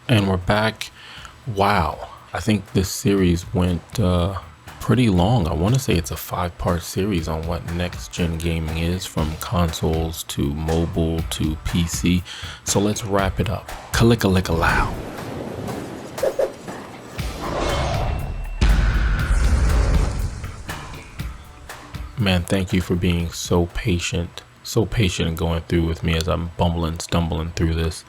And we're back. Wow. I think this series went pretty long. I want to say it's a 5-part series on what next gen gaming is, from consoles to mobile to PC. So let's wrap it up. Kalika-lika-low. Man, thank you for being so patient and going through with me as I'm stumbling through this.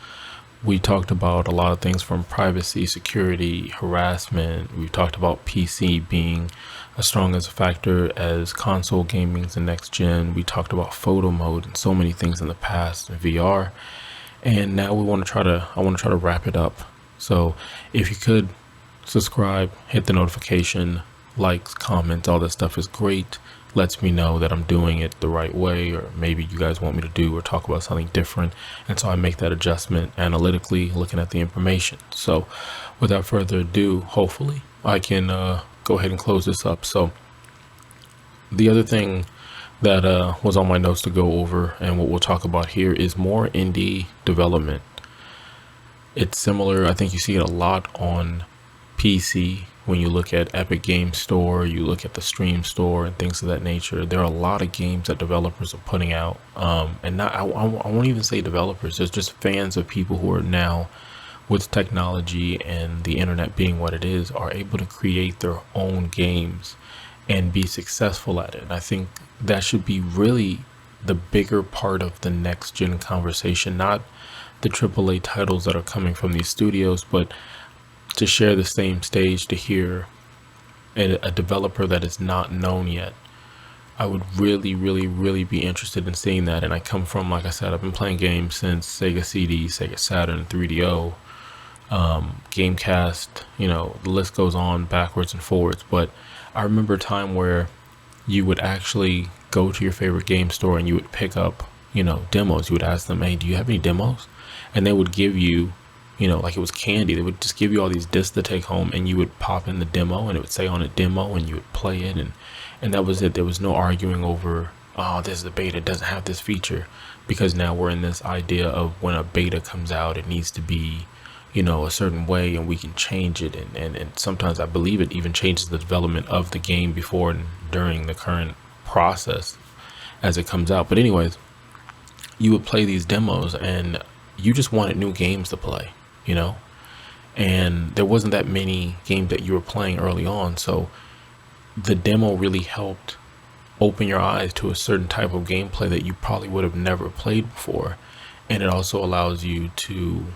We talked about a lot of things, from privacy, security, harassment. We talked about PC being as strong as a factor as console gaming's the next gen. We talked about photo mode and so many things in the past, and VR. And now I want to try to wrap it up. So if you could subscribe, hit the notification, likes, comments, all that stuff is great. Lets me know that I'm doing it the right way, or maybe you guys want me to do or talk about something different, and so I make that adjustment analytically, looking at the information. So without further ado, hopefully I can go ahead and close this up. So the other thing that was on my notes to go over, and what we'll talk about here, is more indie development. It's similar, I think you see it a lot on PC. When you look at Epic Game Store, you look at the Stream Store and things of that nature, there are a lot of games that developers are putting out. And not, I won't even say developers, there's just fans of people who are now, with technology and the internet being what it is, are able to create their own games and be successful at it. And I think that should be really the bigger part of the next gen conversation, not the AAA titles that are coming from these studios, but to share the same stage, to hear a developer that is not known yet. I would really be interested in seeing that. And I come from, like I said, I've been playing games since Sega CD, Sega Saturn, 3DO, Gamecast, the list goes on backwards and forwards. But I remember a time where you would actually go to your favorite game store and you would pick up, demos. You would ask them, hey, do you have any demos? And they would give you, like it was candy. They would just give you all these discs to take home, and you would pop in the demo and it would say on a demo, and you would play it, and that was it. There was no arguing over, oh, this is the beta, it doesn't have this feature, because now we're in this idea of when a beta comes out, it needs to be, a certain way, and we can change it. And sometimes I believe it even changes the development of the game before and during the current process as it comes out. But anyways, you would play these demos and you just wanted new games to play. And there wasn't that many games that you were playing early on. So the demo really helped open your eyes to a certain type of gameplay that you probably would have never played before. And it also allows you to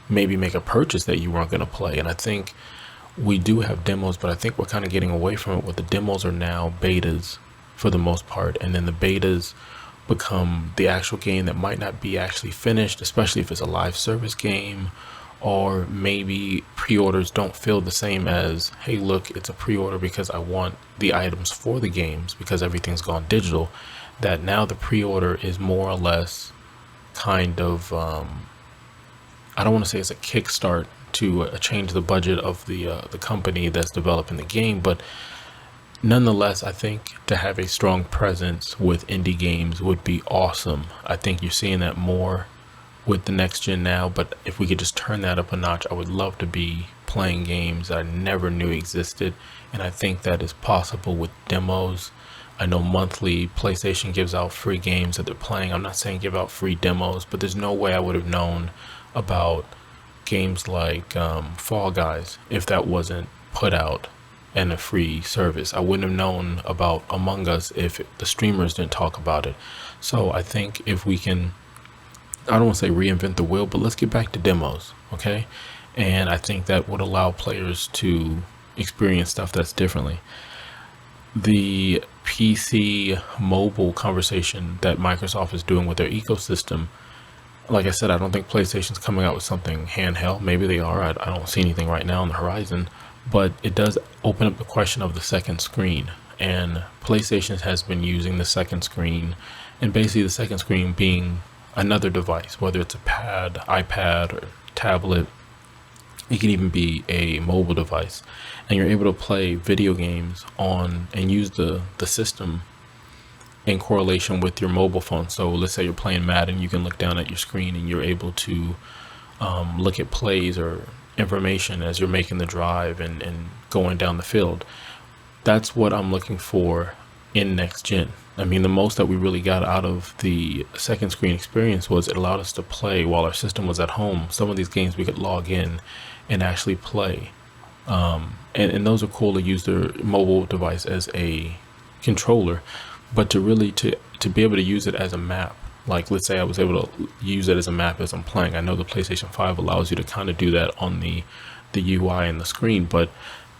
maybe make a purchase that you weren't going to play. And I think we do have demos, but I think we're kind of getting away from it. What the demos are now betas for the most part. And then the betas become the actual game that might not be actually finished, especially if it's a live service game. Or maybe pre-orders don't feel the same as, hey, look, it's a pre-order because I want the items for the games, because everything's gone digital. That now the pre-order is more or less kind of, I don't want to say it's a kickstart to change the budget of the company that's developing the game, but nonetheless, I think to have a strong presence with indie games would be awesome. I think you're seeing that more with the next gen now, but if we could just turn that up a notch, I would love to be playing games that I never knew existed. And I think that is possible with demos. I know monthly PlayStation gives out free games that they're playing. I'm not saying give out free demos, but there's no way I would have known about games like Fall Guys if that wasn't put out and a free service. I wouldn't have known about Among Us if the streamers didn't talk about it. So I think if we can, I don't want to say reinvent the wheel, but let's get back to demos, okay? And I think that would allow players to experience stuff that's differently. The PC mobile conversation that Microsoft is doing with their ecosystem, like I said, I don't think PlayStation's coming out with something handheld. Maybe they are. I don't see anything right now on the horizon, but it does open up the question of the second screen. And PlayStation has been using the second screen, and basically the second screen being another device, whether it's a pad, iPad, or tablet. It can even be a mobile device, and you're able to play video games on and use the system in correlation with your mobile phone. So let's say you're playing Madden, you can look down at your screen and you're able to look at plays or information as you're making the drive and going down the field. That's what I'm looking for in next gen. I mean, the most that we really got out of the second screen experience was it allowed us to play while our system was at home. Some of these games we could log in and actually play. And those are cool to use their mobile device as a controller, but to really to be able to use it as a map. Like, let's say I was able to use it as a map as I'm playing. I know the PlayStation 5 allows you to kind of do that on the UI and the screen, but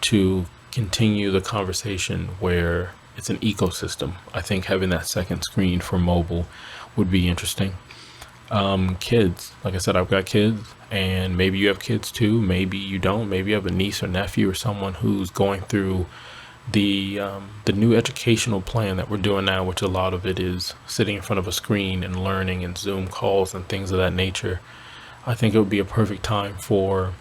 to continue the conversation where it's an ecosystem, I think having that second screen for mobile would be interesting. Kids, like I said, I've got kids, and maybe you have kids too. Maybe you don't. Maybe you have a niece or nephew or someone who's going through the new educational plan that we're doing now, which a lot of it is sitting in front of a screen and learning and Zoom calls and things of that nature. I think it would be a perfect time for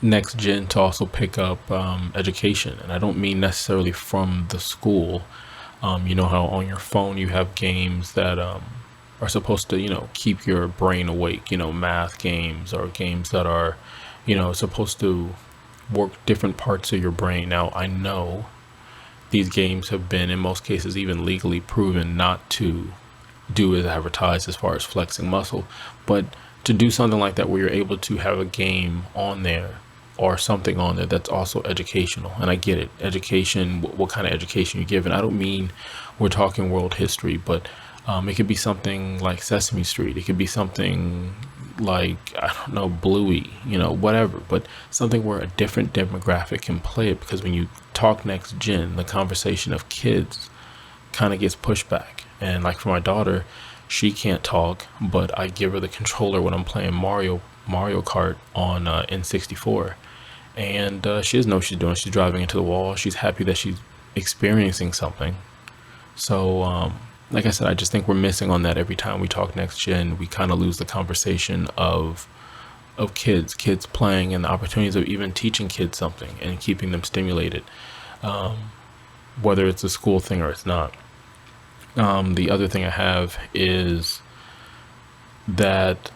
next gen to also pick up education, and I don't mean necessarily from the school. You know how on your phone you have games that are supposed to, keep your brain awake, math games or games that are, supposed to work different parts of your brain. Now, I know these games have been, in most cases, even legally proven not to do as advertised as far as flexing muscle, but to do something like that where you're able to have a game on there or something on there that's also educational. And I get it, education, what kind of education you're given. I don't mean we're talking world history, but it could be something like Sesame Street. It could be something like, I don't know, Bluey, whatever, but something where a different demographic can play it. Because when you talk next gen, the conversation of kids kind of gets pushed back. And like for my daughter, she can't talk, but I give her the controller when I'm playing Mario Kart on N64. And she doesn't know what she's doing. She's driving into the wall. She's happy that she's experiencing something. So, like I said, I just think we're missing on that. Every time we talk next gen, we kind of lose the conversation of kids playing and the opportunities of even teaching kids something and keeping them stimulated, whether it's a school thing or it's not. The other thing I have is that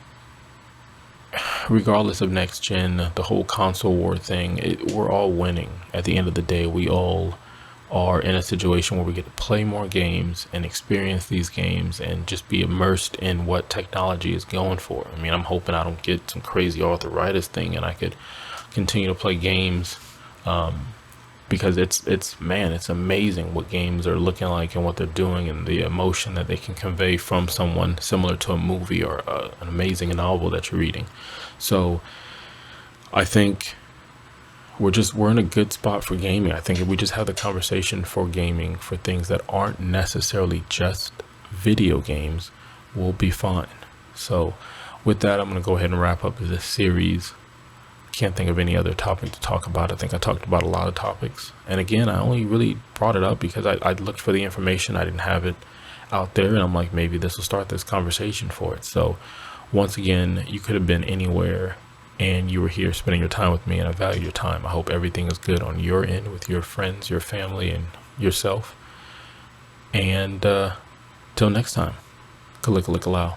regardless of next gen, the whole console war thing, we're all winning. At the end of the day, we all are in a situation where we get to play more games and experience these games and just be immersed in what technology is going for. I mean, I'm hoping I don't get some crazy arthritis thing and I could continue to play games, because it's amazing what games are looking like and what they're doing and the emotion that they can convey from someone, similar to a movie or an amazing novel that you're reading. So I think we're in a good spot for gaming. I think if we just have the conversation for gaming for things that aren't necessarily just video games, we'll be fine. So with that, I'm going to go ahead and wrap up this series. Can't think of any other topic to talk about. I think I talked about a lot of topics. And again, I only really brought it up because I looked for the information. I didn't have it out there. And I'm like, maybe this will start this conversation for it. So once again, you could have been anywhere and you were here spending your time with me, and I value your time. I hope everything is good on your end with your friends, your family, and yourself. And till next time, Kalika Likalau.